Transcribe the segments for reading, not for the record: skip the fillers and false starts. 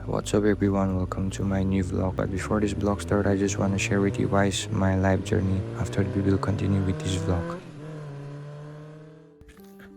What's up everyone, welcome to my new vlog. But before this vlog starts, I just want to share with you guys my life journey. After we will continue with this vlog.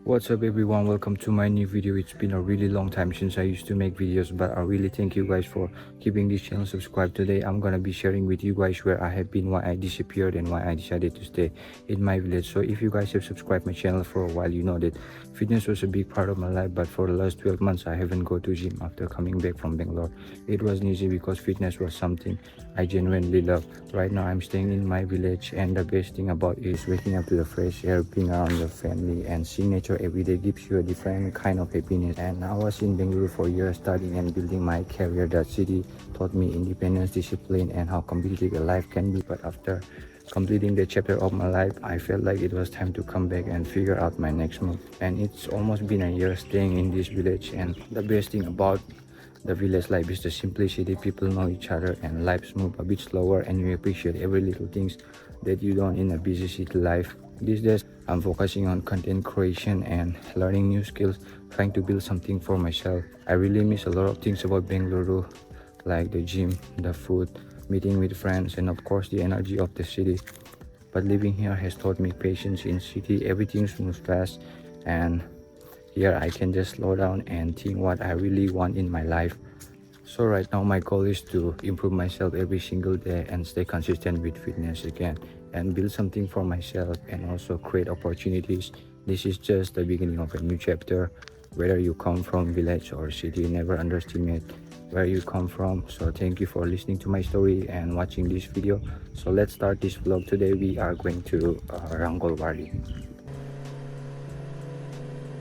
What's up everyone, welcome to my new video. It's been a really long time since I used to make videos, but I really thank you guys for keeping this channel subscribed. Today I'm gonna be sharing with you guys where I have been, why I disappeared, and why I decided to stay in my village. So if you guys have subscribed my channel for a while, you know that fitness was a big part of my life, but for the last 12 months I haven't go to gym after coming back from Bangalore. It wasn't easy because fitness was something I genuinely love. Right now I'm staying in my village, and the best thing about it is waking up to the fresh air, being around your family, and seeing nature every day gives you a different kind of happiness. And I was in Bangalore for years studying and building my career. That city taught me independence, discipline, and how competitive a life can be. But after completing the chapter of my life, I felt like it was time to come back and figure out my next move. And it's almost been a year staying in this village, and the best thing about the village life is the simplicity. People know each other and lives move a bit slower, and you appreciate every little things that you don't in a busy city life. These days I'm focusing on content creation and learning new skills, trying to build something for myself. I really miss a lot of things about Bengaluru, like the gym, the food, meeting with friends, and of course the energy of the city. But living here has taught me patience. In city everything moves fast, and here I can just slow down and think what I really want in my life. So right now my goal is to improve myself every single day and stay consistent with fitness again, and build something for myself, and also create opportunities. This is just the beginning of a new chapter. Whether you come from village or city, never underestimate where you come from. So thank you for listening to my story and watching this video. So let's start this vlog. Today we are going to Rangolwari.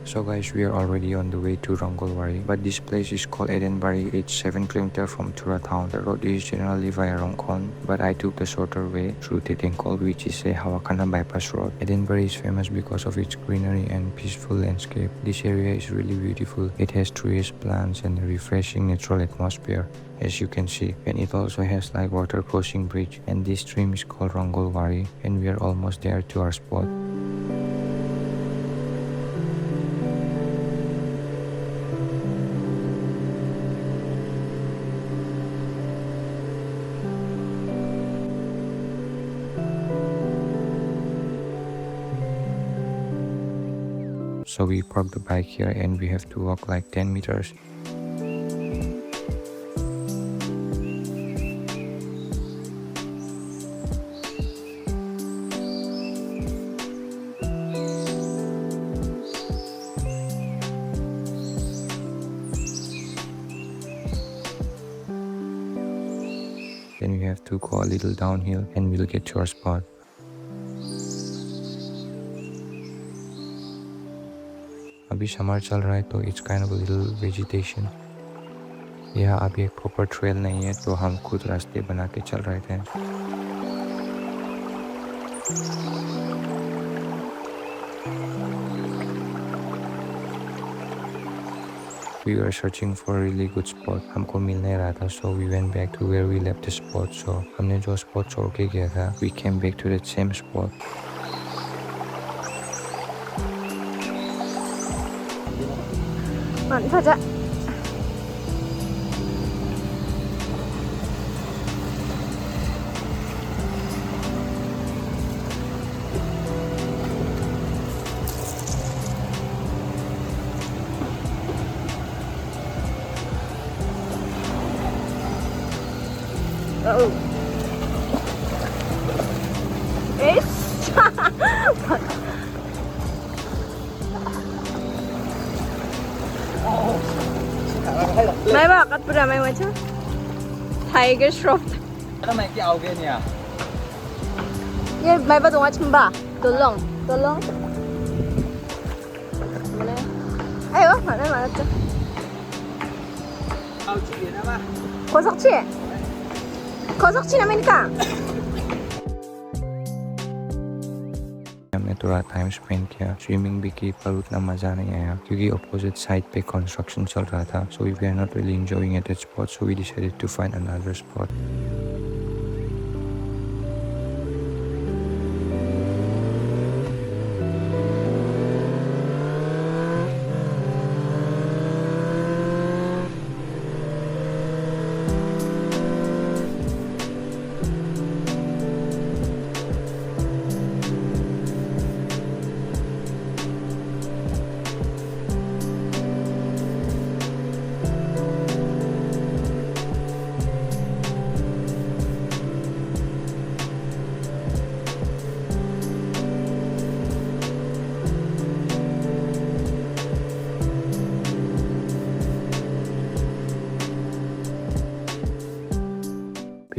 So guys, we are already on the way to Rangolwari, but this place is called Edenbari. It's 7 km from Tura town. The road is generally via Rongkon, but I took the shorter way through Tetengkol, which is a Hawakana bypass road. Edenbari is famous because of its greenery and peaceful landscape. This area is really beautiful. It has trees, plants, and a refreshing natural atmosphere, as you can see. And it also has like water crossing bridge, and this stream is called Rangolwari, and we are almost there to our spot. So we park the bike here and we have to walk like 10 meters. Then we have to go a little downhill and we'll get to our spot. अभी summer चल रहा है तो it's kind of a little vegetation. यहाँ अभी एक proper trail नहीं है, तो हम खुद रास्ते बना के चल रहे थे. We were searching for a really good spot. हमको मिल नहीं रहा था, so we went back to where we left the spot. So हमने जो spot छोड़ के गया था, we came back to that same spot. 가자. Mai ba kat pura mai macha tiger shroff Ano may kiaw niya? ye mai ba dong chimba tolong ayo mana mana tu Kiaw chi na ba? kosak chi namin ka हमने थोड़ा time spend किया. Swimming भी की पर उतना मजा नहीं आया क्योंकि अपोजिट साइड पे कंस्ट्रक्शन चल रहा था. So we were not really enjoying at that spot, so we decided to find another spot.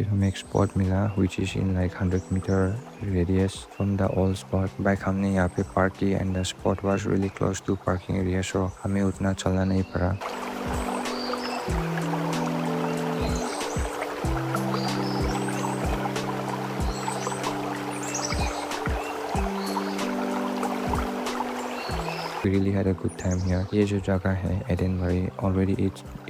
फिर हम एक स्पॉट मिला which is in like 100-meter radius from the old spot. Bike हमने यहाँ पे पार्क की and the spot was really close to parking area, so हमें उतना चलना नहीं पड़ा. We really had a good time here. ये जो जगह है Edenbari, already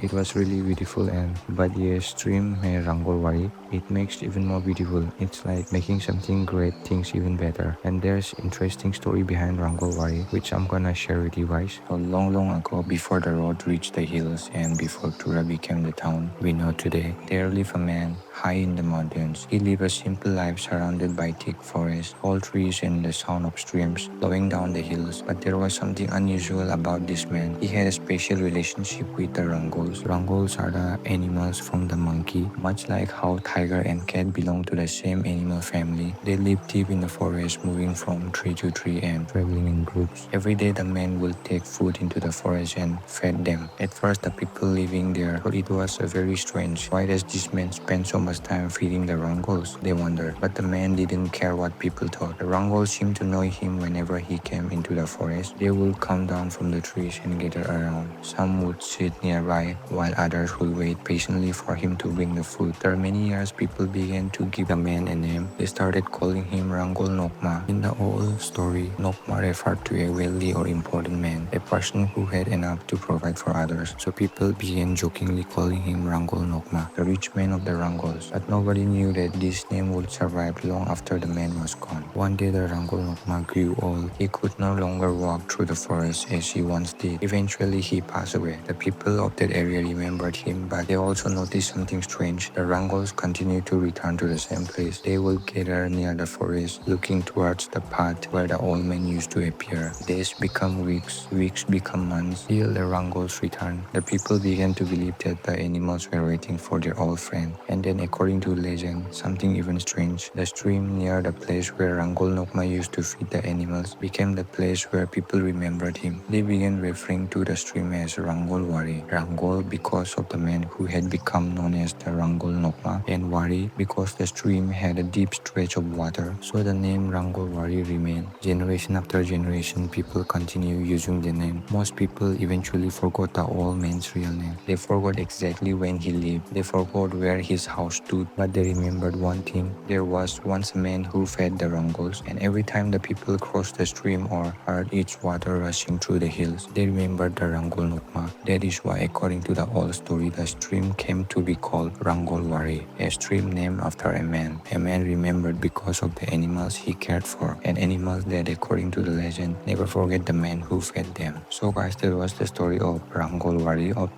it was really beautiful, and but ये stream है Rangolwari, it makes even more beautiful. It's like making something great things even better. And there's interesting story behind Rangolwari which I'm gonna share with you guys. So long ago, before the road reached the hills and before Tura became the town we know today, there lived a man high in the mountains. He lived a simple life surrounded by thick forests, tall trees, and the sound of streams flowing down the hills. But there was something unusual about this man. He had a special relationship with the Rangols. Rangols are the animals from the monkey. Much like how tiger and cat belong to the same animal family, they live deep in the forest, moving from tree to tree and traveling in groups. Every day the man will take food into the forest and fed them. At first the people living there thought it was very strange. Why does this man spend so much time feeding the Rangols? They wondered. But the man didn't care what people thought. The Rangols seemed to know him. Whenever he came into the forest, they would come down from the trees and gather around. Some would sit nearby while others would wait patiently for him to bring the food. After many years, people began to give the man a name. They started calling him Rangol Nokma. In the old story, Nokma referred to a wealthy or important man, a person who had enough to provide for others. So people began jokingly calling him Rangol Nokma, the rich man of the Rangols. But nobody knew that this name would survive long after the man was gone. One day the Rangol Nokma grew old. He could no longer walk through the forest as he once did. Eventually he passed away. The people of that area remembered him, but they also noticed something strange. The Rangols continued to return to the same place. They would gather near the forest, looking towards the path where the old man used to appear. Days become weeks, weeks become months. Till the Rangols returned, the people began to believe that the animals were waiting for their old friend. And then, according to legend, something even strange. The stream near the place where Rangol Nokma used to feed the animals became the place where people remembered him. They began referring to the stream as Rangolwari. Rangol because of the man who had become known as the Rangol Nokma, and Wari because the stream had a deep stretch of water. So the name Rangolwari remained. Generation after generation, people continue using the name. Most people eventually forgot the old man's real name. They forgot exactly when he lived. They forgot where his house stood. But they remembered one thing. There was once a man who fed the Rangols, and every time the people crossed the stream or heard its water rushing through the hills, they remembered the Rangol Nokma. That is why, according to the old story, the stream came to be called Rangolwari, a stream named after a man remembered because of the animals he cared for, and animals that, according to the legend, never forget the man who fed them. So guys, that was the story of Rangolwari, of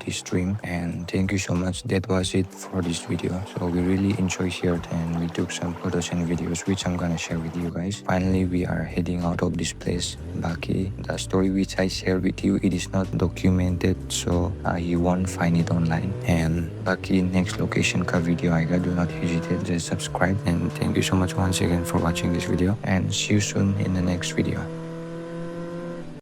this stream, and thank you so much. That was it for this video. So we really enjoyed here, and we took some photos and videos which I'm gonna share with you guys. Finally, we are heading out of this place. Baki, the story which I share with you, it is not documented, so you won't find it online. And Baki next location ka video aega, do not hesitate, just subscribe. And thank you so much once again for watching this video, and see you soon in the next video.